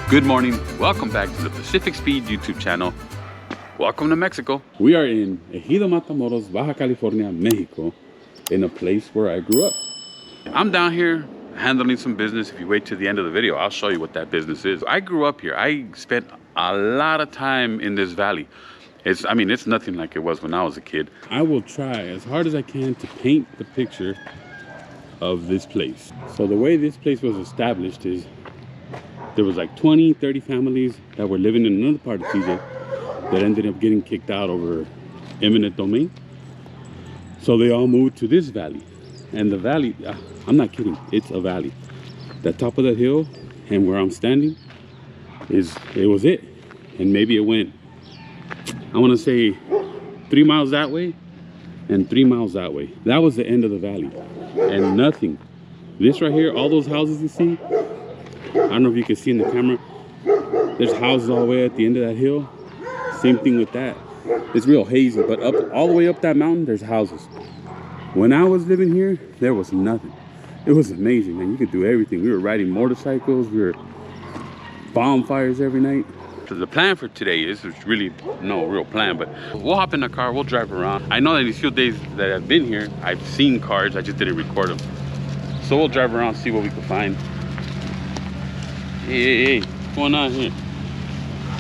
Good morning, welcome back to the Pacific Speed YouTube channel. Welcome to Mexico. We are in Ejido Matamoros, Baja California, Mexico, in a place where I grew up. I'm down here handling some business. If you wait to the end of the video, I'll show you what that business is. I grew up here. I spent a lot of time in this valley. It's nothing like it was when I was a kid. I will try as hard as I can to paint the picture of this place. So the way this place was established is there was like 20, 30 families that were living in another part of TJ that ended up getting kicked out over eminent domain. So they all moved to this valley. And the valley, I'm not kidding, it's a valley. The top of that hill and where I'm standing it was it. And maybe it went, I want to say 3 miles that way and 3 miles that way. That was the end of the valley and nothing. This right here, all those houses you see, I don't know if you can see in the camera, there's houses all the way at the end of that hill. Same thing with that. It's real hazy, but up all the way up that mountain, there's houses. When I was living here, there was nothing. It was amazing, man. You could do everything. We were riding motorcycles, we were bonfires every night. The plan for today is really no real plan, but we'll hop in the car, we'll drive around. I know that these few days that I've been here, I've seen cars, I just didn't record them. So we'll drive around, see what we can find. Hey, what's going on here?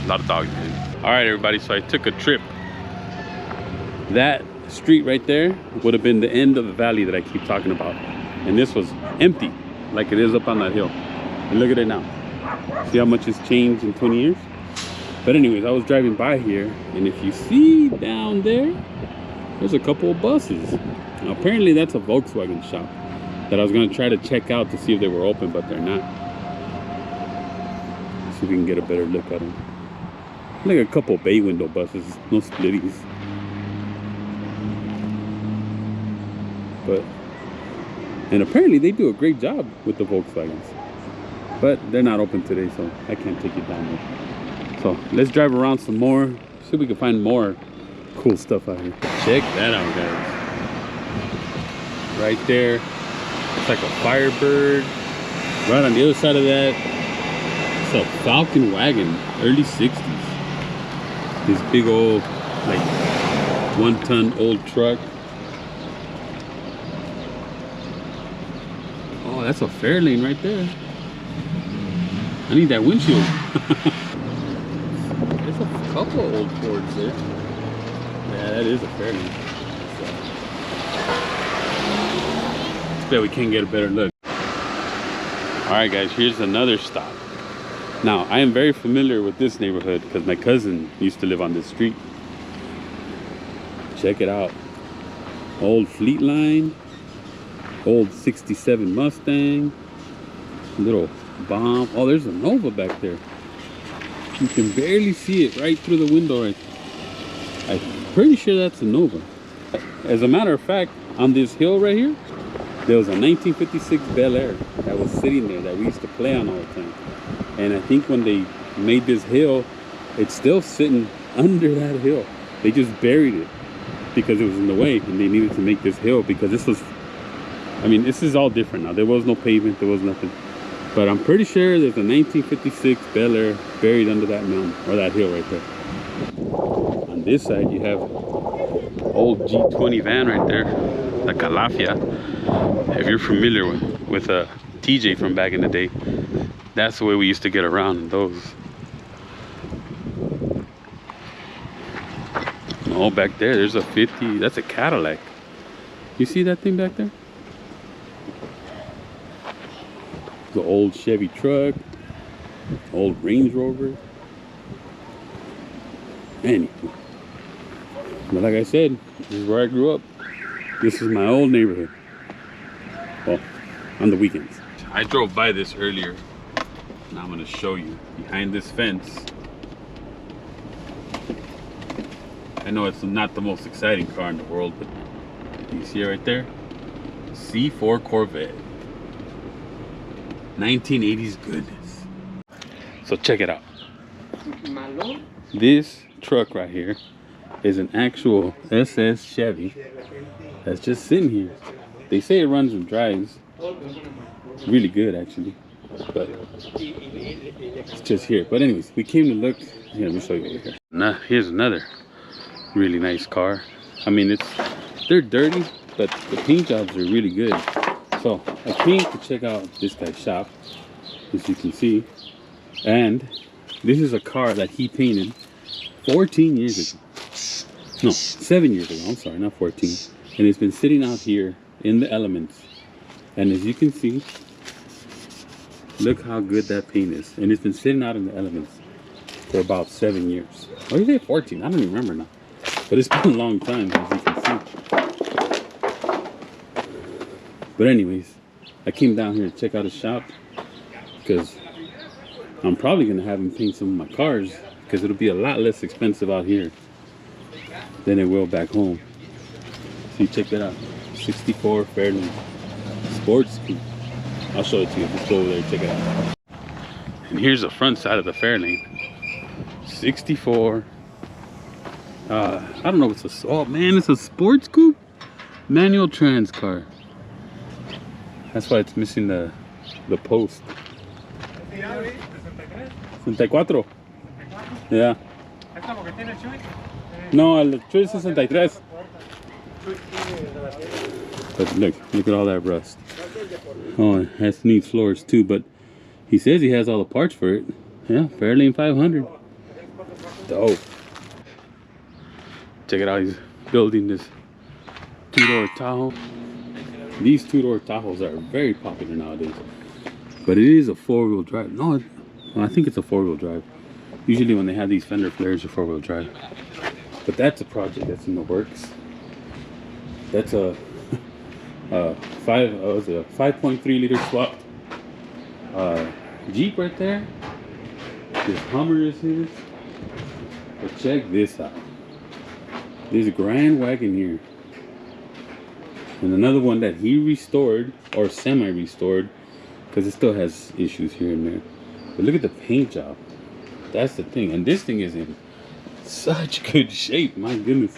A lot of dogs, man. All right, everybody, so I took a trip. That street right there would have been the end of the valley that I keep talking about. And this was empty, like it is up on that hill. And look at it now. See how much has changed in 20 years? But anyways, I was driving by here, and if you see down there, there's a couple of buses. Now, apparently that's a Volkswagen shop that I was gonna try to check out to see if they were open, but they're not. See if we can get a better look at them. Like a couple bay window buses, no splitties. And apparently they do a great job with the Volkswagens. But they're not open today, so I can't take it down there. So let's drive around some more, see if we can find more cool stuff out here. Check that out, guys. Right there, it's like a Firebird. Right on the other side of that, it's a Falcon wagon, early 60s. This big old, like, 1-ton old truck. Oh, that's a Fairlane right there. I need that windshield. There's a couple of old Fords there. Yeah, that is a Fairlane. I bet we can't get a better look. Alright guys, here's another stop. Now, I am very familiar with this neighborhood because my cousin used to live on this street. Check it out. Old Fleet Line. Old 67 Mustang. Little bomb. Oh, there's a Nova back there. You can barely see it right through the window right there. I'm pretty sure that's a Nova. As a matter of fact, on this hill right here, there was a 1956 Bel Air that was sitting there that we used to play on all the time. And I think when they made this hill, it's still sitting under that hill. They just buried it because it was in the way, and they needed to make this hill because this was, this is all different now. There was no pavement, there was nothing. But I'm pretty sure there's a 1956 Bel Air buried under that mountain, or that hill right there. On this side, you have old G20 van right there, the Calafia. If you're familiar with a TJ from back in the day, that's the way we used to get around in those. Oh, back there, there's a 50, that's a Cadillac. You see that thing back there? The old Chevy truck, old Range Rover. Anyway, but like I said, this is where I grew up. This is my old neighborhood. Well, on the weekends. I drove by this earlier. Now I'm going to show you behind this fence. I know it's not the most exciting car in the world, but you see it right there? C4 Corvette. 1980s goodness. So check it out. This truck right here is an actual SS Chevy that's just sitting here. They say it runs and drives really good, actually. but it's just here. But anyways, we came to look. Yeah, let me show you over here. Now, here's another really nice car. I mean, they're dirty, but the paint jobs are really good. So I came to check out this guy's shop, as you can see. And this is a car that he painted 14 years ago. No, 7 years ago. I'm sorry, not 14. And it's been sitting out here in the elements. And as you can see, look how good that paint is. And it's been sitting out in the elements for about 7 years. Or is it 14? I don't even remember now. But it's been a long time, as you can see. But anyways, I came down here to check out his shop because I'm probably going to have him paint some of my cars because it'll be a lot less expensive out here than it will back home. See, check that out. 64 Fairlane Sports Coupe. I'll show it to you. Just go over there and check it out. And here's the front side of the Fairlane. 64. I don't know if it's a... Oh man, it's a Sports Coupe? Manual trans car. That's why it's missing the post. 64. Yeah. No, el Chuy es 63. But look at all that rust. Oh, it has neat floors too, but he says he has all the parts for it. Yeah, Fairlane 500. Dope. Check it out, he's building this two-door Tahoe. These two-door Tahoes are very popular nowadays. But it is a four-wheel drive. No, well, I think it's a four-wheel drive. Usually when they have these fender flares, are four-wheel drive. But that's a project that's in the works. That's a 5.3 liter swap Jeep right there. This Hummer is his. But check this out. There's a Grand Wagon here. And another one that he restored or semi-restored because it still has issues here and there. But look at the paint job. That's the thing. And this thing is in such good shape. My goodness.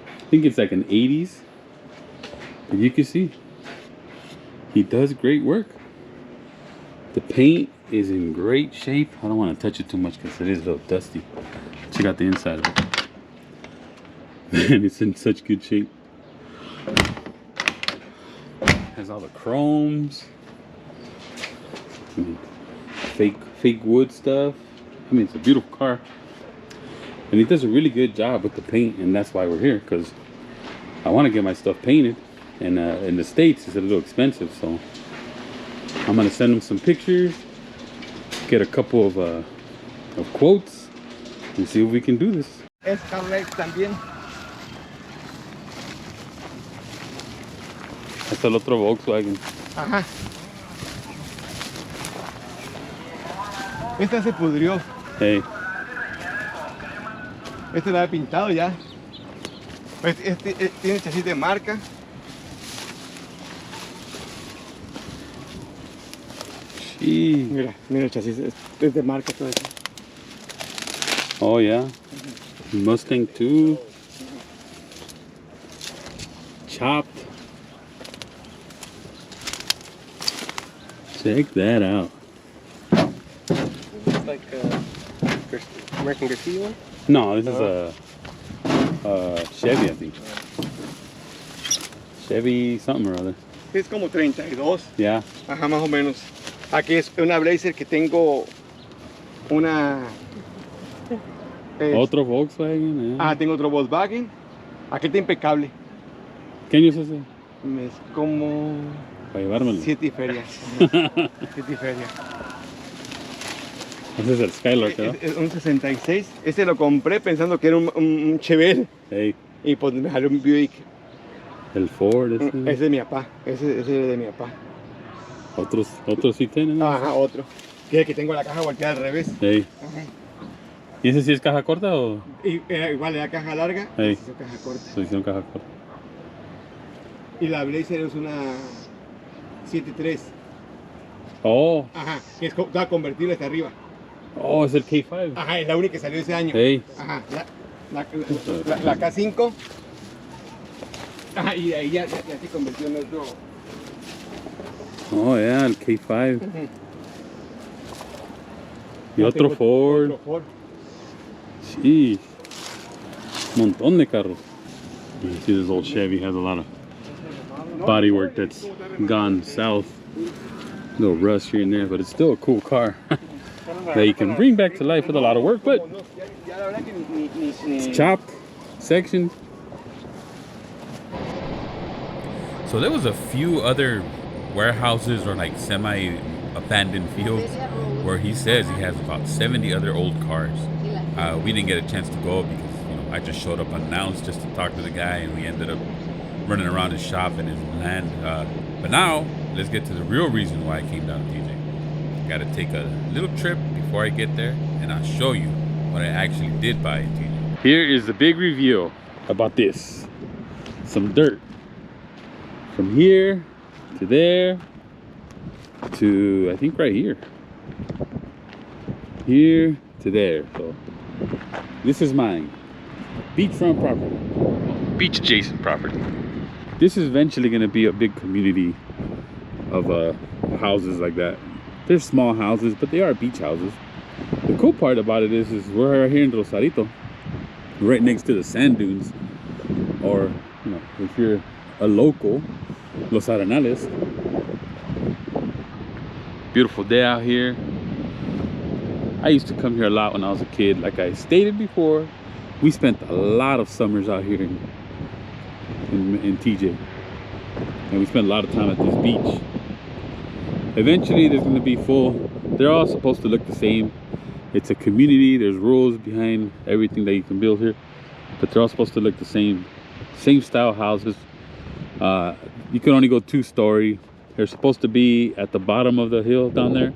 I think it's like an 80s. But you can see he does great work. The paint is in great shape. I don't want to touch it too much because it is a little dusty. Check out the inside of it. Man, it's in such good shape. Has all the chromes. I mean, fake wood stuff. I mean, it's a beautiful car. And he does a really good job with the paint, and that's why we're here, because I want to get my stuff painted. And in the States, it's a little expensive, so I'm going to send him some pictures, get a couple of quotes, and see if we can do this. También. Hasta el otro Volkswagen. Ajá. Esta se pudrió. Hey. Este lo había pintado ya. Este tiene chasis de marca. Sí. Mira el chasis. Es de marca todo eso. Oh yeah. Mustang 2. Chopped. Check that out. It's like American Graffiti one? No, this is a Chevy, I think. Chevy something or other. Es como 32. Yeah. Ajá, más o menos. Aquí es una Blazer que tengo una... Otro Volkswagen. Ah, tengo otro Volkswagen. Aquí está impecable. ¿Qué año es ese? Es como... Para llevármelo. 7 ferias. 7 ferias. Ese es el Skylark, ¿no? Es un 66. Este lo compré pensando que era un Chevelle. Hey. Y pues me salió un Buick. El Ford, ese. Ese es de mi papá. Ese es de mi papá. Otros sí tienen, ¿no? Ajá, otro. Que es el que tengo la caja volteada al revés. Hey. Ajá. ¿Y ese sí es caja corta o...? Y igual era caja larga. Hey. Esa es caja corta. So hicieron caja corta. Y la Blazer es una 7.3. Oh. Ajá. Que es toda convertible hasta arriba. Oh, es el K5. Ajá, es la única que salió ese año. Hey. Ajá. La K5. Ajá, y ahí ya se convirtió en otro. Oh, yeah, el K5. Y otro Ford. Sí. Montón de carros. You can see this old Chevy has a lot of body work that's gone south. A little rust here and there, but it's still a cool car that you can bring back to life with a lot of work, but it's chopped, sectioned. So there was a few other warehouses or like semi-abandoned fields where he says he has about 70 other old cars. We didn't get a chance to go because I just showed up unannounced just to talk to the guy, and we ended up running around his shop and his land. But now let's get to the real reason why I came down to TJ. Got to take a little trip before I get there, and I'll show you what I actually did buy in TJ. Here is the big reveal about this. Some dirt. From here to there to I think right here. Here to there. So this is mine. Beachfront property. Beach adjacent property. This is eventually going to be a big community of houses like that. They're small houses, but they are beach houses. The cool part about it is we're right here in Rosarito, right next to the sand dunes. Or, if you're a local, Los Arenales. Beautiful day out here. I used to come here a lot when I was a kid. Like I stated before, we spent a lot of summers out here in TJ. And we spent a lot of time at this beach. Eventually there's going to be full. They're all supposed to look the same. It's a community. There's rules behind everything that you can build here. But they're all supposed to look the same. Same style houses. You can only go 2-story. They're supposed to be at the bottom of the hill down there.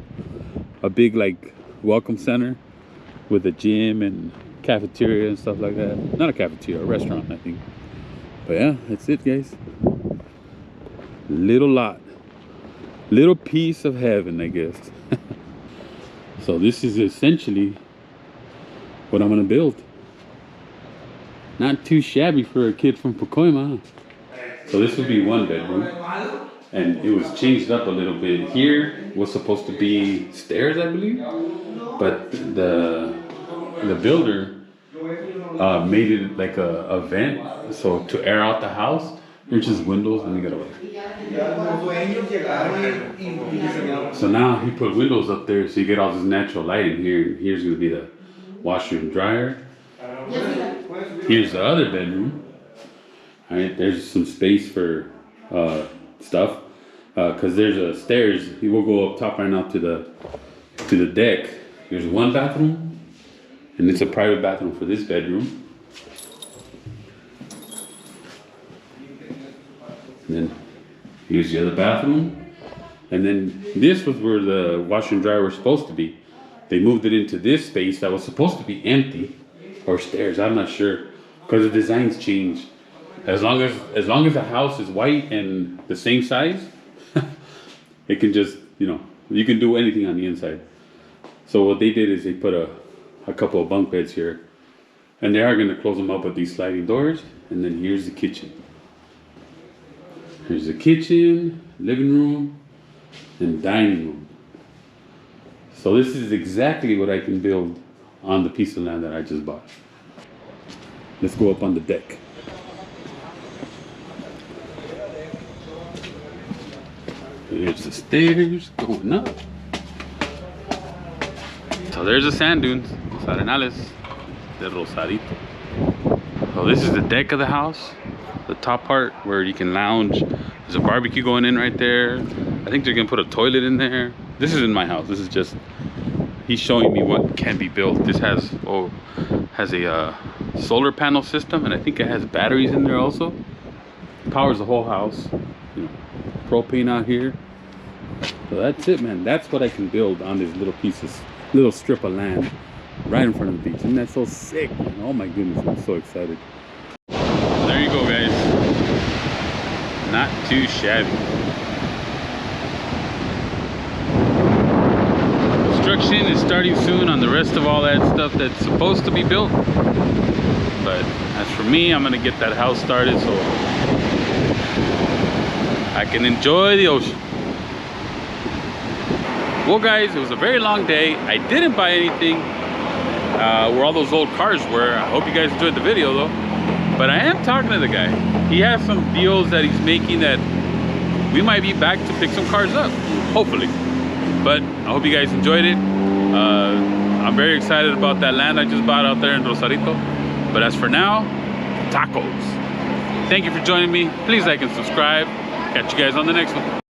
A big like welcome center with a gym and cafeteria and stuff like that. Not a cafeteria, a restaurant, I think. But yeah, that's it, guys. Little lot. Little piece of heaven, I guess. So this is essentially what I'm gonna build. Not too shabby for a kid from Pacoima. So this would be 1 bedroom. And it was changed up a little bit. Here was supposed to be stairs, I believe. But the builder made it like a vent. So to air out the house, there's just windows. Let me get away. So now he put windows up there so you get all this natural light in here. Here's going to be the washer and dryer. Here's the other bedroom. All right, there's some space for stuff because there's a stairs. You will go up top right now to the deck. There's 1 bathroom, and it's a private bathroom for this bedroom. And then here's the other bathroom, and then this was where the washer and dryer were supposed to be. They moved it into this space that was supposed to be empty, or stairs. I'm not sure because the designs changed. As long as the house is white and the same size, it can just, you can do anything on the inside. So what they did is they put a couple of bunk beds here, and they are going to close them up with these sliding doors. And then here's the kitchen. Here's the kitchen, living room, and dining room. So this is exactly what I can build on the piece of land that I just bought. Let's go up on the deck. There's the stairs going up. So there's the sand dunes, Los Arenales de Rosarito. So this is the deck of the house, the top part where you can lounge. There's a barbecue going in right there. I think they're gonna put a toilet in there. This is in my house. This is just, he's showing me what can be built. This has a solar panel system, and I think it has batteries in there also. Powers the whole house. Propane out here. So that's it, man. That's what I can build on these little strip of land right in front of the beach. And that's so sick, man. Oh my goodness, I'm so excited. There you go, guys. Not too shabby. Construction is starting soon on the rest of all that stuff that's supposed to be built. But as for me, I'm gonna get that house started so I can enjoy the ocean. Well guys, it was a very long day. I didn't buy anything where all those old cars were. I hope you guys enjoyed the video though. But I am talking to the guy. He has some deals that he's making that we might be back to pick some cars up, hopefully. But I hope you guys enjoyed it. I'm very excited about that land I just bought out there in Rosarito. But as for now, tacos. Thank you for joining me. Please like and subscribe. Catch you guys on the next one.